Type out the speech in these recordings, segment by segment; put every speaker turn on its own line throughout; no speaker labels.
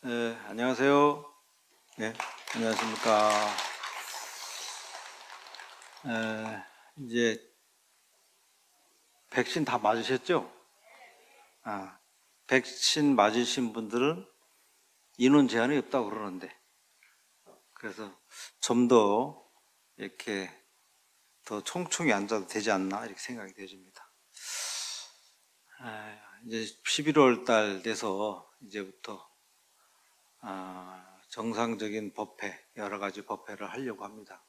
네, 안녕하세요. 네, 안녕하십니까. 이제 백신 다 맞으셨죠? 백신 맞으신 분들은 인원 제한이 없다고 그러는데, 그래서 좀 더 이렇게 더 총총히 앉아도 되지 않나 이렇게 생각이 되어집니다. 이제 11월 달 돼서 이제부터 정상적인 법회, 여러 가지 법회를 하려고 합니다.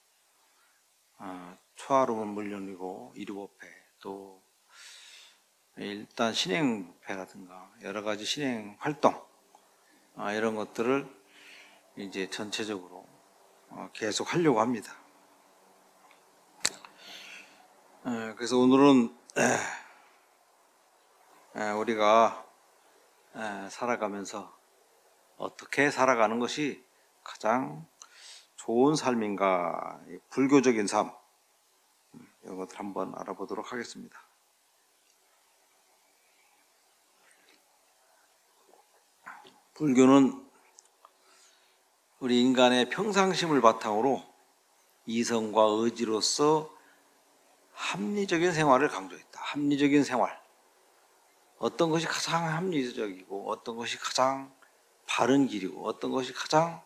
초하루는 물론이고 일요법회, 또 일단 신행법회라든가 여러 가지 신행 활동 이런 것들을 이제 전체적으로 계속 하려고 합니다. 그래서 오늘은 우리가 살아가면서 어떻게 살아가는 것이 가장 좋은 삶인가, 불교적인 삶, 이런 것들 한번 알아보도록 하겠습니다. 불교는 우리 인간의 평상심을 바탕으로 이성과 의지로서 합리적인 생활을 강조했다. 합리적인 생활. 어떤 것이 가장 합리적이고 어떤 것이 가장 바른 길이고 어떤 것이 가장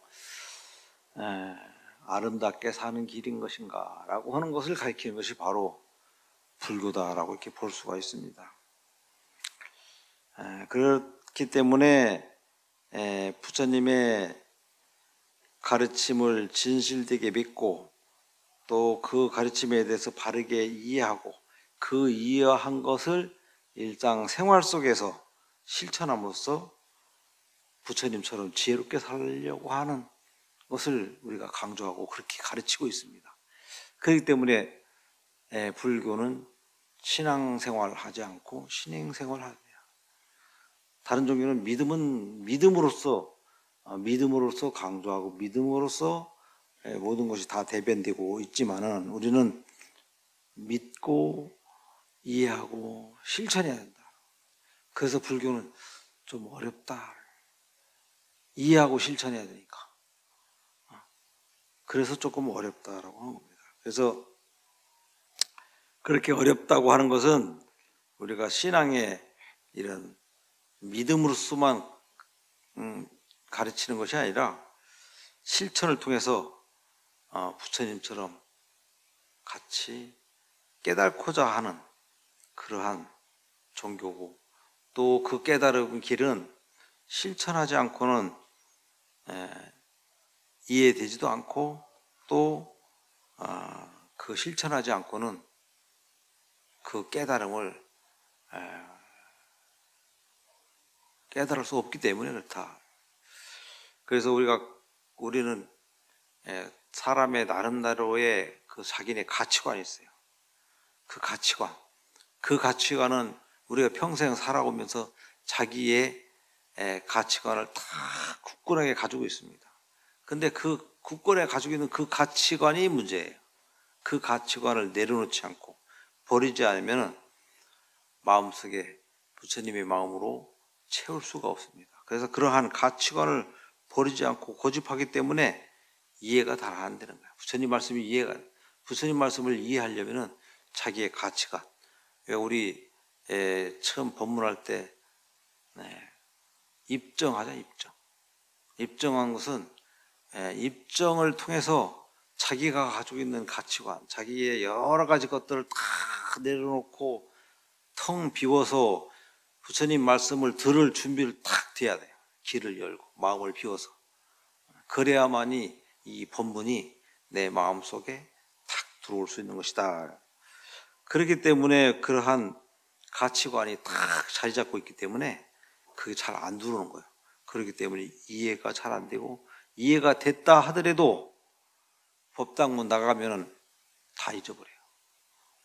아름답게 사는 길인 것인가 라고 하는 것을 가리키는 것이 바로 불교다라고 이렇게 볼 수가 있습니다. 그렇기 때문에 부처님의 가르침을 진실되게 믿고 또 그 가르침에 대해서 바르게 이해하고 그 이해한 것을 일상 생활 속에서 실천함으로써 부처님처럼 지혜롭게 살려고 하는 것을 우리가 강조하고 그렇게 가르치고 있습니다. 그렇기 때문에 불교는 신앙생활을 하지 않고 신행생활을 하냐. 다른 종교는 믿음으로써 강조하고 믿음으로써 모든 것이 다 대변되고 있지만은 우리는 믿고 이해하고 실천해야 된다. 그래서 불교는 좀 어렵다. 이해하고 실천해야 되니까. 그래서 조금 어렵다라고 하는 겁니다. 그래서 그렇게 어렵다고 하는 것은 우리가 신앙의 이런 믿음으로서만 가르치는 것이 아니라 실천을 통해서 부처님처럼 같이 깨닫고자 하는 그러한 종교고 또 그 깨달은 길은 실천하지 않고는 이해되지도 않고 또 그 실천하지 않고는 그 깨달음을 깨달을 수 없기 때문에 그렇다. 그래서 우리는 사람의 나름대로의 그 자기네 가치관이 있어요. 그 가치관은 우리가 평생 살아오면서 자기의 가치관을 다 굳건하게 가지고 있습니다. 근데 그 굳건하게 가지고 있는 그 가치관이 문제예요. 그 가치관을 내려놓지 않고 버리지 않으면 마음속에 부처님의 마음으로 채울 수가 없습니다. 그래서 그러한 가치관을 버리지 않고 고집하기 때문에 이해가 잘 안 되는 거예요. 부처님 말씀을 이해하려면은 자기의 가치관. 우리 처음 법문할 때 입정하자, 입정. 입정한 것은 입정을 통해서 자기가 가지고 있는 가치관, 자기의 여러 가지 것들을 다 내려놓고 텅 비워서 부처님 말씀을 들을 준비를 탁 돼야 돼요. 길을 열고 마음을 비워서. 그래야만이 이 법문이 내 마음속에 탁 들어올 수 있는 것이다. 그렇기 때문에 그러한 가치관이 탁 자리 잡고 있기 때문에 그게 잘 안 들어오는 거예요. 그렇기 때문에 이해가 잘 안 되고 이해가 됐다 하더라도 법당문 나가면은 다 잊어버려요.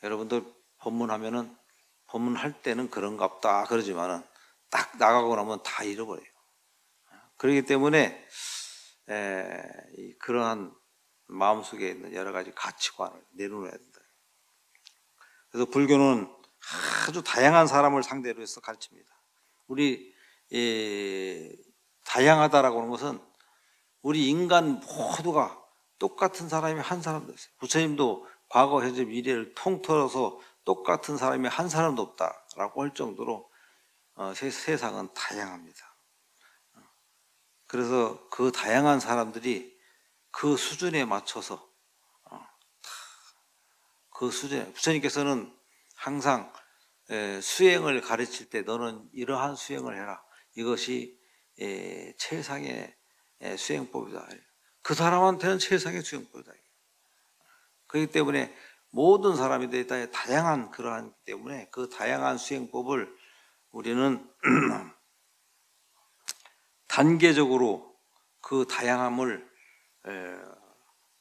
여러분들 법문할 때는 그런갑다 그러지만은 딱 나가고 나면 다 잃어버려요. 그렇기 때문에 그러한 마음속에 있는 여러 가지 가치관을 내려놓아야 된다. 그래서 불교는 아주 다양한 사람을 상대로 해서 가르칩니다. 우리 다양하다라고 하는 것은 우리 인간 모두가 똑같은 사람이 한 사람도 없어요. 부처님도 과거, 현재, 미래를 통틀어서 똑같은 사람이 한 사람도 없다라고 할 정도로 세상은 다양합니다. 그래서 그 다양한 사람들이 그 수준에 맞춰서 그 수준에, 부처님께서는 항상 수행을 가르칠 때 너는 이러한 수행을 해라. 이것이 최상의 수행법이다. 그 사람한테는 최상의 수행법이다. 그렇기 때문에 모든 사람이 다 다양한 그러하기 때문에 그 다양한 수행법을 우리는 단계적으로 그 다양함을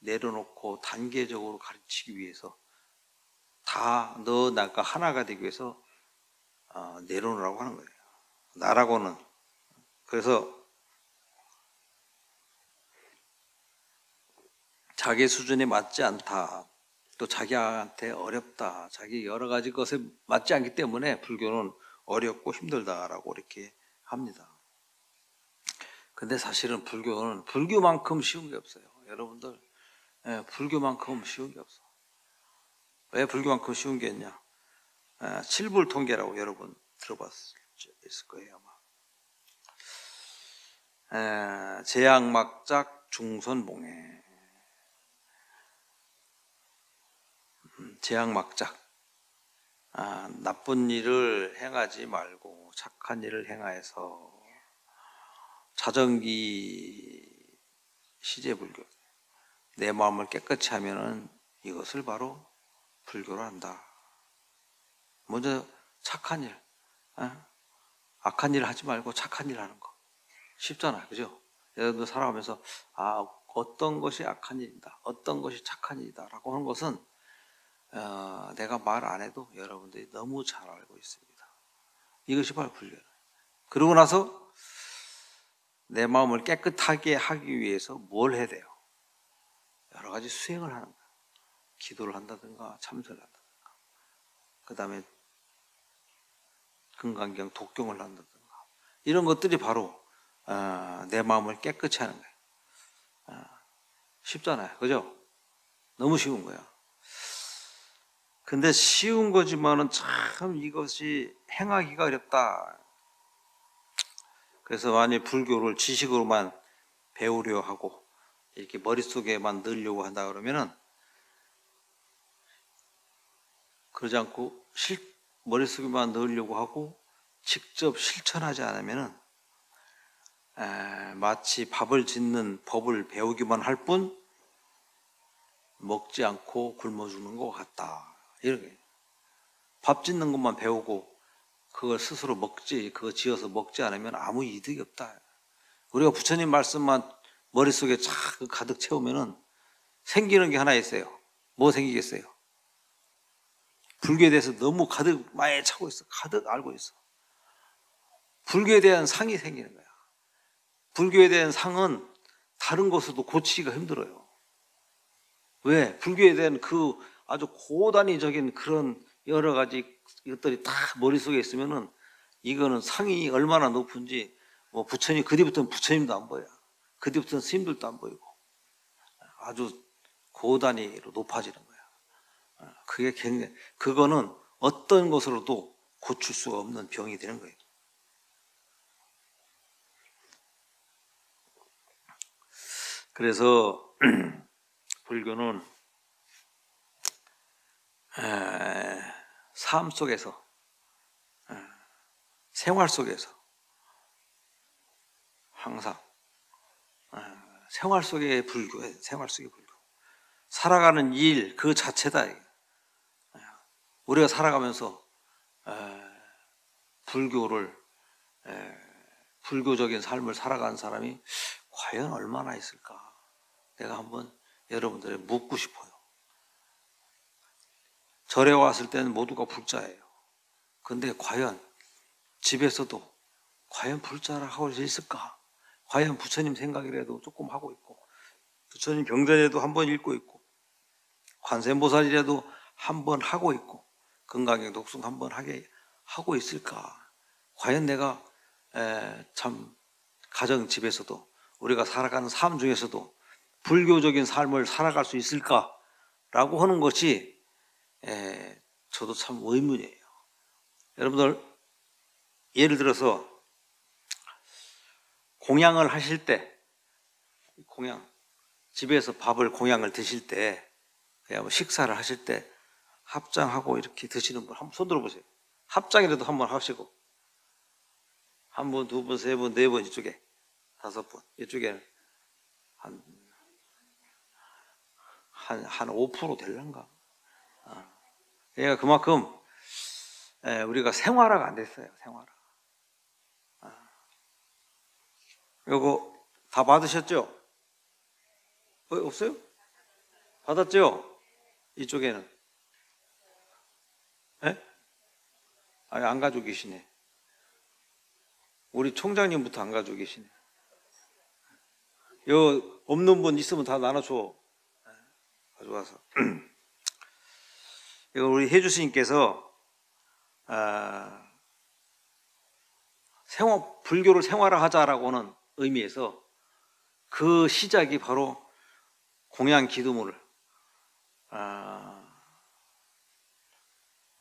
내려놓고 단계적으로 가르치기 위해서 다 너 나가 하나가 되기 위해서 내려놓으라고 하는 거예요. 나라고는. 그래서 자기 수준에 맞지 않다, 또 자기한테 어렵다, 자기 여러 가지 것에 맞지 않기 때문에 불교는 어렵고 힘들다라고 이렇게 합니다. 근데 사실은 불교는 불교만큼 쉬운 게 없어요. 여러분들, 불교만큼 쉬운 게 없어. 왜 불교만큼 쉬운 게 있냐? 칠불통계라고 여러분 들어봤을 거예요 아마. 제약막작 중선봉해. 제약막작. 나쁜 일을 행하지 말고 착한 일을 행하여서 자정기 시제불교. 내 마음을 깨끗이 하면은 이것을 바로 불교로 한다. 먼저 착한 일, 악한 일 하지 말고 착한 일 하는 거 쉽잖아요, 그죠? 여러분들 살아가면서 어떤 것이 악한 일이다, 어떤 것이 착한 일이다라고 하는 것은 내가 말 안 해도 여러분들이 너무 잘 알고 있습니다. 이것이 바로 불교예요. 그러고 나서 내 마음을 깨끗하게 하기 위해서 뭘 해야 돼요? 여러 가지 수행을 하는 거예요. 기도를 한다든가 참선을 한다든가, 그 다음에 금강경 독경을 한다든가, 이런 것들이 바로 내 마음을 깨끗이 하는 거예요. 쉽잖아요, 그죠? 너무 쉬운 거야. 근데 쉬운 거지만은 참 이것이 행하기가 어렵다. 그래서 만약 불교를 지식으로만 배우려 하고 이렇게 머릿속에만 넣으려고 한다 그러면은, 그러지 않고 머릿속에만 넣으려고 하고 직접 실천하지 않으면은 마치 밥을 짓는 법을 배우기만 할 뿐 먹지 않고 굶어 죽는 것 같다. 이렇게 밥 짓는 것만 배우고 그걸 스스로 그거 지어서 먹지 않으면 아무 이득이 없다. 우리가 부처님 말씀만 머릿속에 가득 채우면은 생기는 게 하나 있어요. 뭐 생기겠어요? 불교에 대해서 너무 가득 많이 차고 있어. 가득 알고 있어. 불교에 대한 상이 생기는 거야. 불교에 대한 상은 다른 것으로도 고치기가 힘들어요. 왜? 불교에 대한 그 아주 고단위적인 그런 여러 가지 것들이 다 머릿속에 있으면은 이거는 상이 얼마나 높은지 뭐 부처님, 그 뒤부터는 부처님도 안 보여. 그 뒤부터는 스님들도 안 보이고 아주 고단위로 높아지는 거야. 그게 굉장히, 그거는 어떤 것으로도 고칠 수가 없는 병이 되는 거예요. 그래서 불교는 삶 속에서, 생활 속에서 항상 생활 속의 불교예요. 생활 속의 불교. 살아가는 일 그 자체다. 우리가 살아가면서 불교적인 삶을 살아가는 사람이 과연 얼마나 있을까? 내가 한번 여러분들에 묻고 싶어요. 절에 왔을 때는 모두가 불자예요. 근데 과연 집에서도 과연 불자라 하고 있을까? 과연 부처님 생각이라도 조금 하고 있고, 부처님 경전에도 한번 읽고 있고, 관세음보살이라도 한번 하고 있고, 금강경 독송 한번 하게 하고 있을까? 과연 내가 참 가정 집에서도 우리가 살아가는 삶 중에서도 불교적인 삶을 살아갈 수 있을까라고 하는 것이 저도 참 의문이에요. 여러분들 예를 들어서 공양을 하실 때, 집에서 밥을 공양을 드실 때, 그냥 식사를 하실 때 합장하고 이렇게 드시는 분 한번 손 들어보세요. 합장이라도 한번 하시고, 한 번, 두 번, 세 번, 네 번 이쪽에, 다섯 번 이쪽에 한 5% 될란가? 그러니까 그만큼 우리가 생활화가 안 됐어요. 생활화. 요거 다 받으셨죠? 없어요? 받았죠? 이쪽에는? 예? 아니, 안 가지고 계시네. 우리 총장님부터 안 가지고 계시네. 요 없는 분 있으면 다 나눠줘. 가져와서. 이거 우리 혜주스님께서 불교를 생활화하자라고 하는 의미에서 그 시작이 바로 공양 기도문을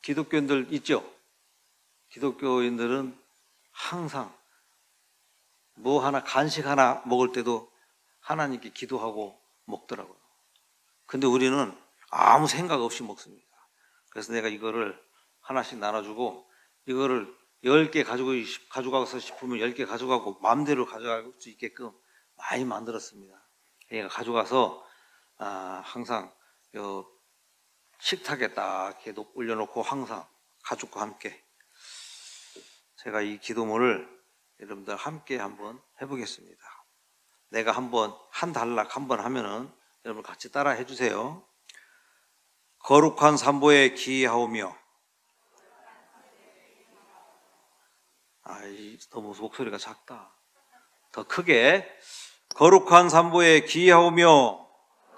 기독교인들 있죠? 기독교인들은 항상 뭐 하나 간식 하나 먹을 때도 하나님께 기도하고 먹더라고요. 근데 우리는 아무 생각 없이 먹습니다. 그래서 내가 이거를 하나씩 나눠주고 이거를 10개 가져가서 싶으면 10개 가져가고 마음대로 가져갈 수 있게끔 많이 만들었습니다. 얘가 가져가서 항상 식탁에 딱 이렇게 올려놓고 항상 가족과 함께 제가 이 기도문을 여러분들 함께 한번 해보겠습니다. 내가 한 단락 한번 하면은 여러분 같이 따라 해주세요. 거룩한 삼보에 기하오며 너무 목소리가 작다. 더 크게 거룩한 삼보에 기하오며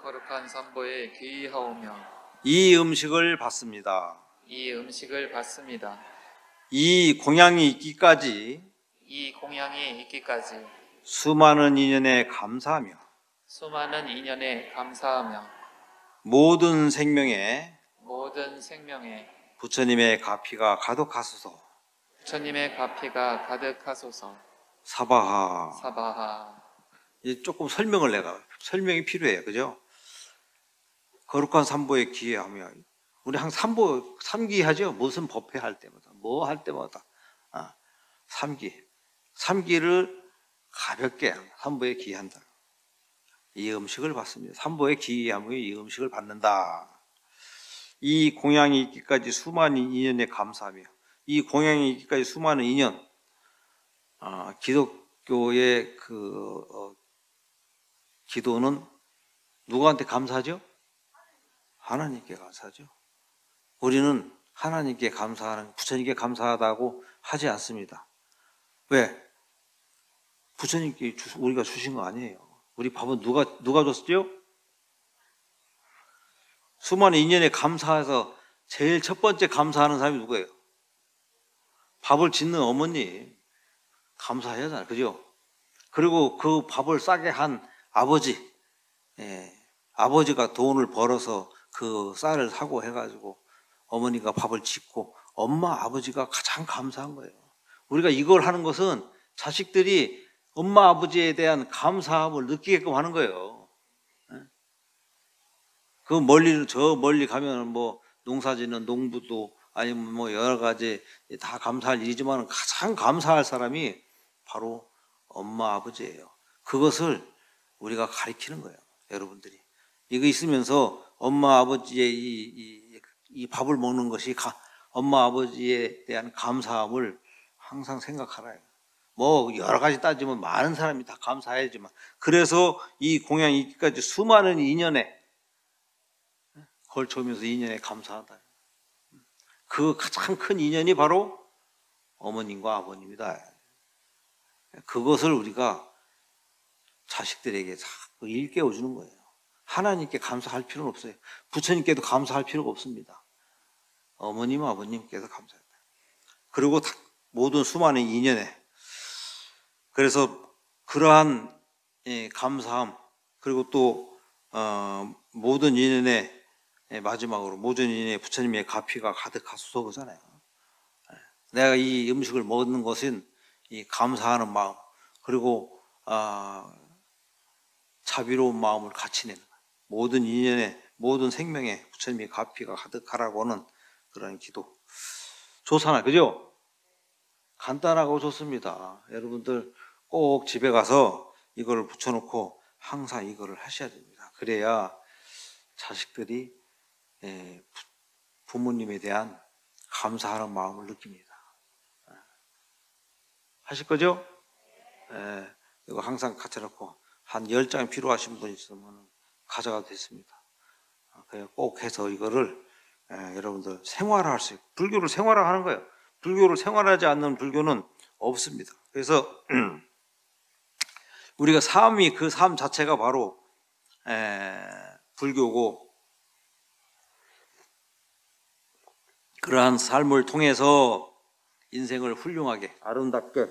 거룩한 삼보에 귀하오며
이 음식을 받습니다.
이 음식을 받습니다.
이 공양이 있기까지
이 공양이 있기까지
수많은 인연에 감사하며
수많은 인연에 감사하며
모든 생명에 부처님의 가피가 가득하소서.
부처님의 가피가 가득하소서.
사바하. 이제 조금 설명이 필요해요. 그죠? 거룩한 삼보에 기하며 우리 항상 삼기하죠. 무슨 법회 할 때마다 뭐 할 때마다 삼기를 가볍게 삼보에 기한다. 이 음식을 받습니다. 삼보에 기하며 이 음식을 받는다. 이 공양이 있기까지 수많은 인연에 감사하며 이 공양이 있기까지 수많은 인연 기독교의 기도는 누구한테 감사하죠? 하나님께 감사하죠. 우리는 하나님께 감사하는 부처님께 감사하다고 하지 않습니다. 왜? 부처님께 우리가 주신 거 아니에요. 우리 밥은 누가 줬죠? 수많은 인연에 감사해서 제일 첫 번째 감사하는 사람이 누구예요? 밥을 짓는 어머니 감사해야 하잖아요. 그죠? 그리고 그 밥을 싸게 한 아버지, 아버지가 돈을 벌어서 그 쌀을 사고 해가지고 어머니가 밥을 짓고 엄마, 아버지가 가장 감사한 거예요. 우리가 이걸 하는 것은 자식들이 엄마, 아버지에 대한 감사함을 느끼게끔 하는 거예요. 저 멀리 가면 뭐 농사 짓는 농부도 아니면 뭐 여러 가지 다 감사할 일이지만 가장 감사할 사람이 바로 엄마, 아버지예요. 그것을 우리가 가리키는 거예요. 여러분들이. 이거 있으면서 엄마, 아버지의 이 밥을 먹는 것이 엄마, 아버지에 대한 감사함을 항상 생각하라요. 뭐 여러 가지 따지면 많은 사람이 다 감사해야지만 그래서 이 공양이 있기까지 수많은 인연에 걸쳐오면서 인연에 감사하다. 그 가장 큰 인연이 바로 어머님과 아버님이다. 그것을 우리가 자식들에게 자꾸 일깨워주는 거예요. 하나님께 감사할 필요는 없어요. 부처님께도 감사할 필요가 없습니다. 어머님, 아버님께서 감사합니다. 그리고 모든 수많은 인연에 그래서 그러한 감사함, 그리고 또 모든 인연의 마지막으로 모든 인연의 부처님의 가피가 가득하소서 그잖아요. 내가 이 음식을 먹는 것은 이 감사하는 마음, 그리고 자비로운 마음을 같이 내는 거예요. 모든 인연의 모든 생명에 부처님의 가피가 가득하라고 하는 그런 기도 좋잖아요, 그죠? 간단하고 좋습니다. 여러분들 꼭 집에 가서 이걸 붙여놓고 항상 이거를 하셔야 됩니다. 그래야 자식들이 부모님에 대한 감사하는 마음을 느낍니다. 하실 거죠? 이거 항상 같이 놓고 한 10장 필요하신 분 있으면 가져가도 됐습니다. 그냥 꼭 해서 이거를 여러분들 생활화할 수 있고, 불교를 생활화하는 거예요. 불교를 생활하지 않는 불교는 없습니다. 그래서 우리가 삶이 그 삶 자체가 바로 불교고, 그러한 삶을 통해서 인생을 훌륭하게 아름답게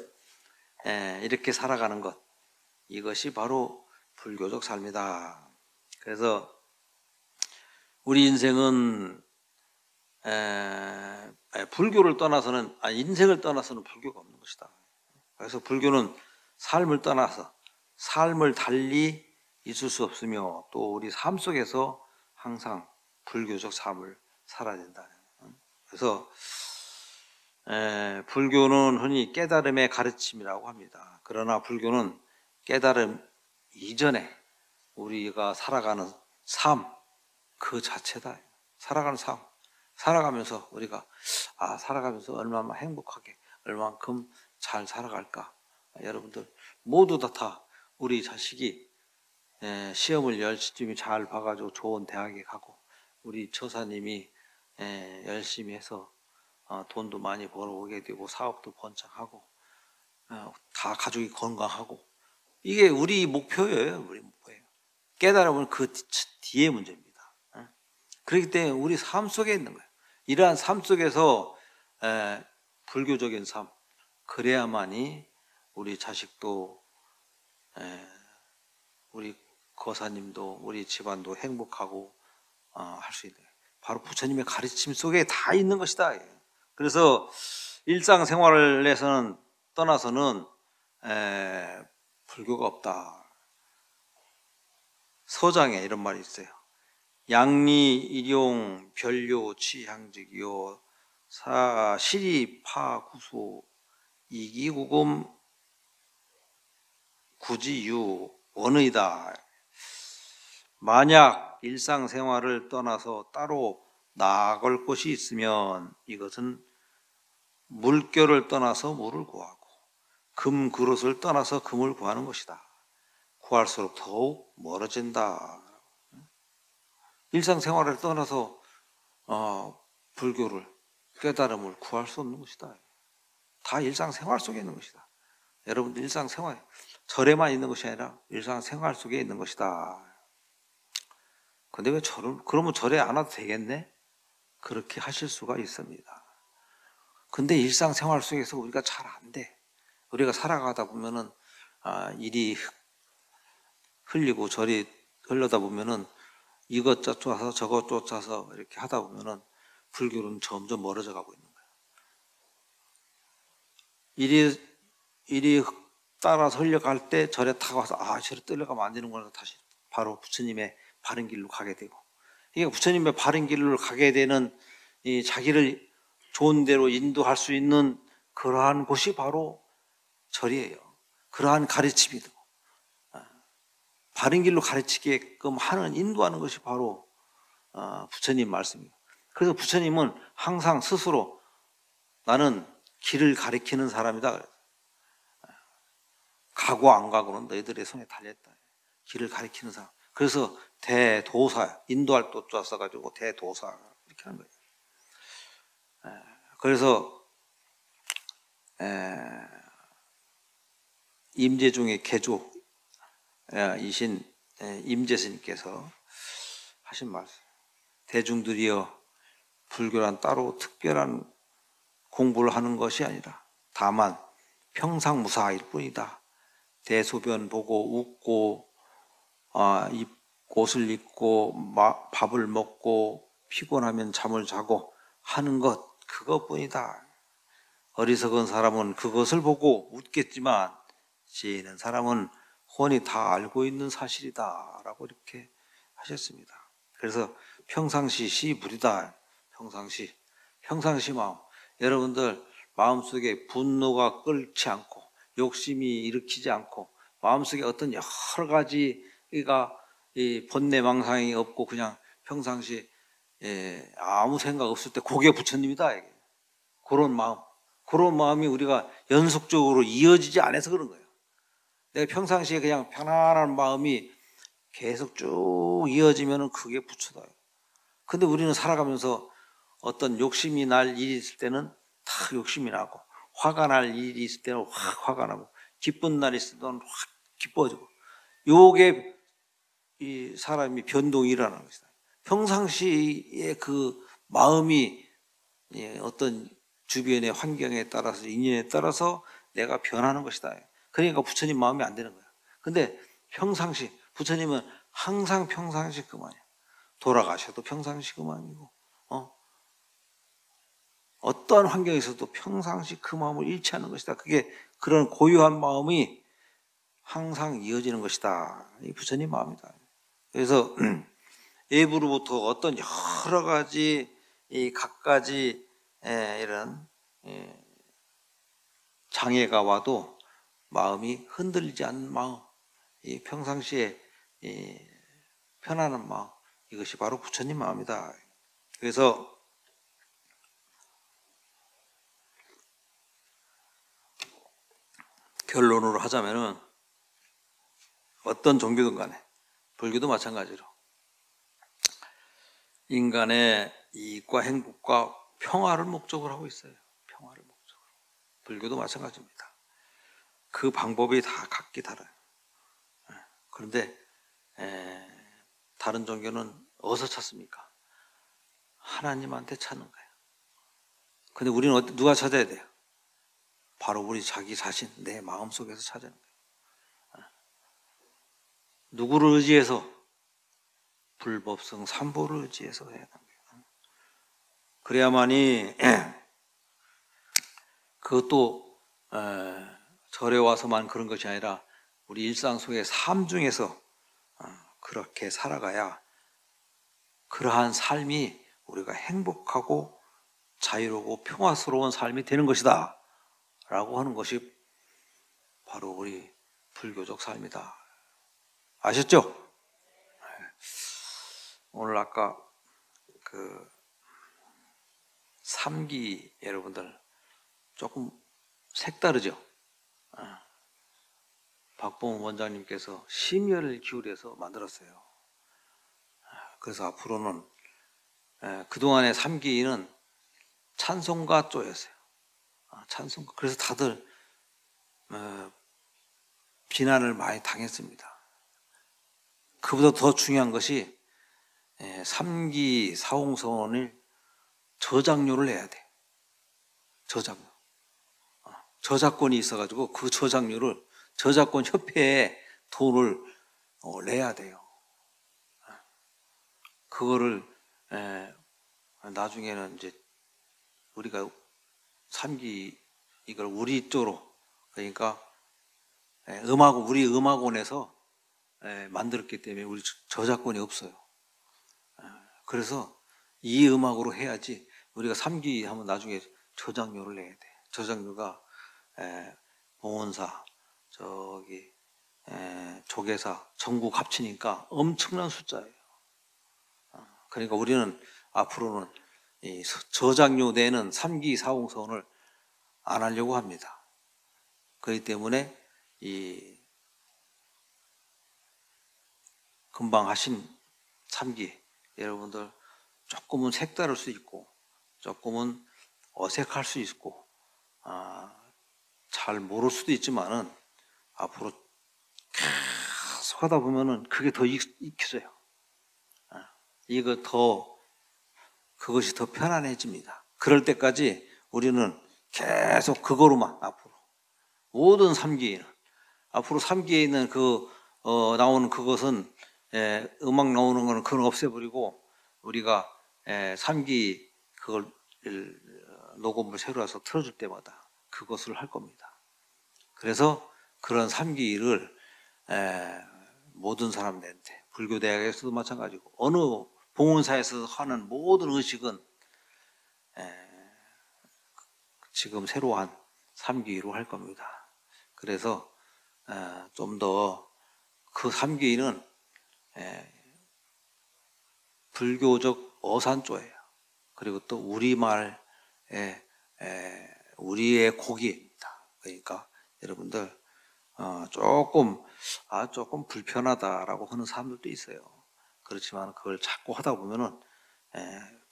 이렇게 살아가는 것, 이것이 바로 불교적 삶이다. 그래서 우리 인생은 불교를 떠나서는, 인생을 떠나서는 불교가 없는 것이다. 그래서 불교는 삶을 떠나서 삶을 달리 있을 수 없으며, 또 우리 삶 속에서 항상 불교적 삶을 살아야 된다. 그래서 불교는 흔히 깨달음의 가르침이라고 합니다. 그러나 불교는 깨달음 이전에 우리가 살아가는 삶 그 자체다. 살아가는 삶, 살아가면서 우리가 살아가면서 얼마나 행복하게, 얼만큼 잘 살아갈까. 여러분들 모두 다 우리 자식이 시험을 열심히 잘 봐가지고 좋은 대학에 가고, 우리 처사님이 열심히 해서 돈도 많이 벌어오게 되고, 사업도 번창하고, 다 가족이 건강하고, 이게 우리 목표예요. 우리 목표예요. 깨달음은 그 뒤의 문제입니다. 그렇기 때문에 우리 삶 속에 있는 거예요. 이러한 삶 속에서 불교적인 삶, 그래야만이 우리 자식도 우리 거사님도 우리 집안도 행복하고 할 수 있는, 바로 부처님의 가르침 속에 다 있는 것이다. 그래서 일상생활에서는 떠나서는 불교가 없다. 서장에 이런 말이 있어요. 양리 일용 별료 취향직이요 시리파구소 이기구금 구지유 원의다. 만약 일상생활을 떠나서 따로 나아갈 곳이 있으면 이것은 물결을 떠나서 물을 구하고 금 그릇을 떠나서 금을 구하는 것이다. 구할수록 더욱 멀어진다. 일상생활을 떠나서 불교를, 깨달음을 구할 수 없는 것이다. 다 일상생활 속에 있는 것이다. 여러분들 일상생활, 절에만 있는 것이 아니라 일상생활 속에 있는 것이다. 근데 왜 그러면 절에 안 와도 되겠네? 그렇게 하실 수가 있습니다. 근데 일상생활 속에서 우리가 잘 안 돼. 우리가 살아가다 보면은 일이 흘리고 절이 흘러다 보면은 이것 쫓아서 저것 쫓아서 이렇게 하다 보면은 불교는 점점 멀어져 가고 있는 거예요. 일이 따라서 흘려갈 때 절에 타고 와서 절에 끌려가면 안 되는구나, 다시 바로 부처님의 바른 길로 가게 되고, 이게 부처님의 바른 길로 가게 되는 이 자기를 좋은 대로 인도할 수 있는 그러한 곳이 바로 절이에요. 그러한 가르침이다. 바른 길로 가르치게끔 하는, 인도하는 것이 바로 부처님 말씀이에요. 그래서 부처님은 항상 스스로 나는 길을 가리키는 사람이다. 가고 안 가고는 너희들의 손에 달렸다. 길을 가리키는 사람. 그래서 대도사, 인도할 또 써가지고 대도사 이렇게 하는 거예요. 그래서 임재중의 개조이신 임재스님께서 하신 말씀, 대중들이여 불교란 따로 특별한 공부를 하는 것이 아니라 다만 평상무사일 뿐이다. 대소변 보고 웃고 옷을 입고 밥을 먹고 피곤하면 잠을 자고 하는 것, 그것뿐이다. 어리석은 사람은 그것을 보고 웃겠지만 지혜있는 사람은 훤히 다 알고 있는 사실이다 라고 이렇게 하셨습니다. 그래서 평상시 시불이다. 평상시 마음. 여러분들 마음속에 분노가 끓지 않고 욕심이 일으키지 않고 마음속에 어떤 여러 가지가 번뇌망상이 없고 그냥 평상시 아무 생각 없을 때 그게 부처님이다. 그런 마음이 우리가 연속적으로 이어지지 않아서 그런 거예요. 내가 평상시에 그냥 편안한 마음이 계속 쭉 이어지면 그게 부처다. 근데 우리는 살아가면서 어떤 욕심이 날 일이 있을 때는 다 욕심이 나고, 화가 날 일이 있을 때는 확 화가 나고, 기쁜 날이 있을 때는 확 기뻐지고, 요게 이 사람이 변동이 일어나는 것이다. 평상시에 그 마음이 어떤 주변의 환경에 따라서, 인연에 따라서 내가 변하는 것이다. 그러니까 부처님 마음이 안 되는 거야. 근데 평상시, 부처님은 항상 평상시 그만이야. 돌아가셔도 평상시 그만이고, 어떠한 환경에서도 평상시 그 마음을 잃지 않는 것이다. 그게 그런 고유한 마음이 항상 이어지는 것이다. 이 부처님 마음이다. 그래서 외부로부터 어떤 여러 가지 갖가지 이런 장애가 와도 마음이 흔들리지 않는 마음, 이 평상시에 편안한 마음, 이것이 바로 부처님 마음이다. 그래서 결론으로 하자면은 어떤 종교든 간에, 불교도 마찬가지로 인간의 이익과 행복과 평화를 목적으로 하고 있어요. 평화를 목적으로. 불교도 마찬가지입니다. 그 방법이 다 각기 달라요. 그런데 다른 종교는 어디서 찾습니까? 하나님한테 찾는 거예요. 근데 우리는 누가 찾아야 돼요? 바로 우리 자기 자신, 내 마음속에서 찾아야 돼요. 누구를 의지해서? 불법성 삼보를 의지해서 해야 합니다. 그래야만이 그것도 절에 와서만 그런 것이 아니라 우리 일상 속의 삶 중에서 그렇게 살아가야 그러한 삶이 우리가 행복하고 자유롭고 평화스러운 삶이 되는 것이다 라고 하는 것이 바로 우리 불교적 삶이다. 아셨죠? 오늘 아까 그 삼기 여러분들 조금 색다르죠? 박봉 원장님께서 심혈을 기울여서 만들었어요. 그래서 앞으로는 그동안의 삼기는 찬송가 쪼였어요. 찬송가. 그래서 다들 비난을 많이 당했습니다. 그보다 더 중요한 것이 삼기 사홍선을 저작료를 내야 돼. 저작료. 저작권이 있어가지고 그 저작료를 저작권 협회에 돈을 내야 돼요. 그거를 나중에는 이제 우리가 삼기 이걸 우리 쪽으로, 그러니까 우리 음악원에서 만들었기 때문에 우리 저작권이 없어요. 그래서 이 음악으로 해야지 우리가 삼기 하면 나중에 저작료를 내야 돼. 저작료가 봉원사, 조계사, 전국 합치니까 엄청난 숫자예요. 그러니까 우리는 앞으로는 이 저작료 내는 삼기 사홍선을 안 하려고 합니다. 그렇기 때문에 이 금방 하신 삼기 여러분들 조금은 색다를 수 있고 조금은 어색할 수 있고 잘 모를 수도 있지만은 앞으로 계속 하다 보면은 그게 더 익혀져요. 그것이 더 편안해집니다. 그럴 때까지 우리는 계속 그거로만 앞으로 모든 삼기는 앞으로 3기에 있는 나오는 그것은 음악 나오는 거는 그건 없애버리고 우리가 3기 그걸 녹음을 새로 해서 틀어줄 때마다 그것을 할 겁니다. 그래서 그런 3기를 모든 사람들한테 불교 대학에서도 마찬가지고 어느 봉헌사에서 하는 모든 의식은 지금 새로 한 3기로 할 겁니다. 그래서 좀 더 그 3기는 불교적 어산조예요. 그리고 또 우리말의 우리의 고기입니다. 그러니까 여러분들 조금 불편하다라고 하는 사람들도 있어요. 그렇지만 그걸 자꾸 하다 보면은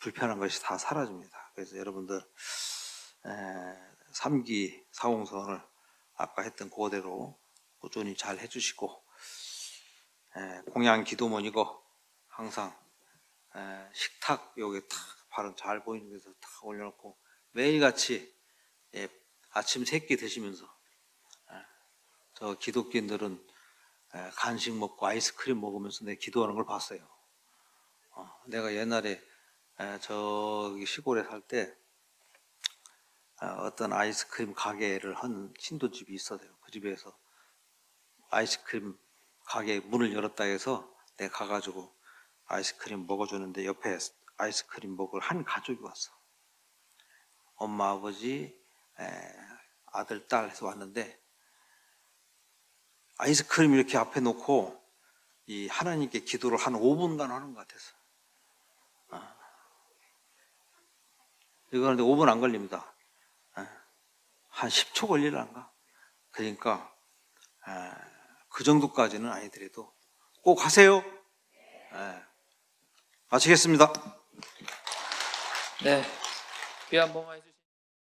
불편한 것이 다 사라집니다. 그래서 여러분들 3기 사공선을 아까 했던 그대로 꾸준히 잘 해주시고 공양 기도문이고 항상 식탁 여기 탁 발은 잘 보이는 데서 탁 올려놓고 매일같이 아침 3끼 드시면서 저 기독교인들은 간식 먹고 아이스크림 먹으면서 내 기도하는 걸 봤어요. 내가 옛날에 저기 시골에 살 때 어떤 아이스크림 가게를 한 신도집이 있었어요. 그 집에서 아이스크림 가게 문을 열었다 해서 내가 가가지고 아이스크림 먹어주는데 옆에 아이스크림 먹을 한 가족이 왔어. 엄마, 아버지, 아들, 딸 해서 왔는데 아이스크림 이렇게 앞에 놓고 이 하나님께 기도를 한 5분간 하는 것 같았어. 이거 하는데 5분 안 걸립니다. 한 10초 걸리란가? 그러니까 그 정도까지는 아니더라도 꼭 하세요. 마치겠습니다.
네, 귀한 봉헌 해주신